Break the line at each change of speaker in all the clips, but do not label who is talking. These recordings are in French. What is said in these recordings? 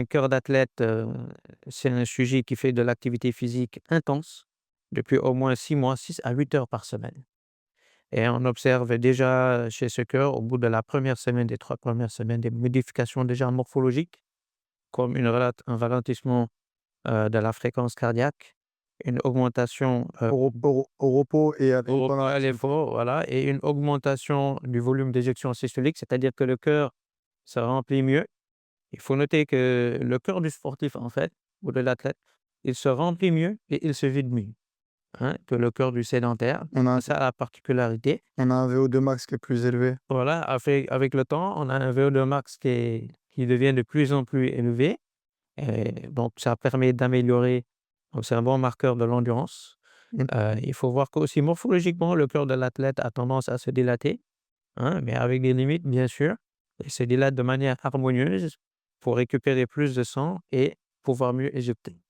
Un cœur d'athlète, c'est un sujet qui fait de l'activité physique intense depuis au moins 6 mois, 6 à 8 heures par semaine et on observe déjà chez ce cœur, au bout de la première semaine, des 3 premières semaines, des modifications déjà morphologiques comme un ralentissement, de la fréquence cardiaque, une augmentation,
Au repos et
au
pendant
repos à
l'activité.
l'effort, voilà et une augmentation du volume d'éjection systolique, c'est-à-dire que le cœur se remplit mieux. Il faut noter que le cœur du sportif, en fait, ou de l'athlète, il se remplit mieux et il se vide mieux, hein, que le cœur du sédentaire.
On a
C'est ça la particularité.
on a un VO2 max qui est plus élevé.
Voilà, avec le temps, on a un VO2 max qui devient de plus en plus élevé et donc ça permet d'améliorer donc c'est un bon marqueur de l'endurance.
Mmh.
Il faut voir qu'aussi morphologiquement, le cœur de l'athlète a tendance à se dilater, hein, mais avec des limites, bien sûr. Il se dilate de manière harmonieuse pour récupérer plus de sang et pouvoir mieux éjecter.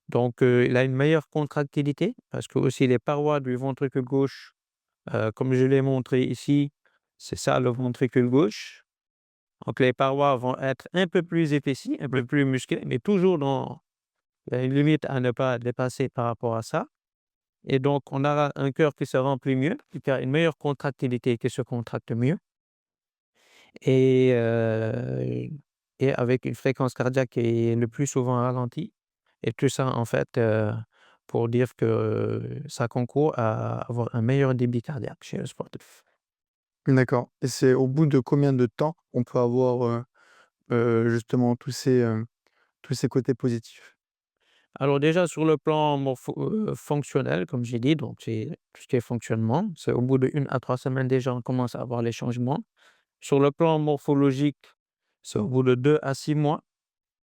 Donc, il a une meilleure contractilité parce que aussi les parois du ventricule gauche, comme je l'ai montré ici, c'est ça le ventricule gauche. Donc les parois vont être un peu plus épaissies, un peu plus musclées, mais toujours dans il y a une limite à ne pas dépasser par rapport à ça et donc on aura un cœur qui se remplit mieux, qui a une meilleure contractilité, qui se contracte mieux et heu et avec une fréquence cardiaque qui est le plus souvent ralentie et tout ça en fait, pour dire que ça concourt à avoir un meilleur débit cardiaque chez le sportif.
D'accord, et c'est au bout de combien de temps on peut avoir, justement tous ces côtés positifs?
Alors déjà sur le plan fonctionnel comme j'ai dit, donc c'est tout ce qui est fonctionnement, c'est au bout de 1 à 3 semaines déjà on commence à avoir les changements. Sur le plan morphologique, c'est au bout de 2 à 6 mois.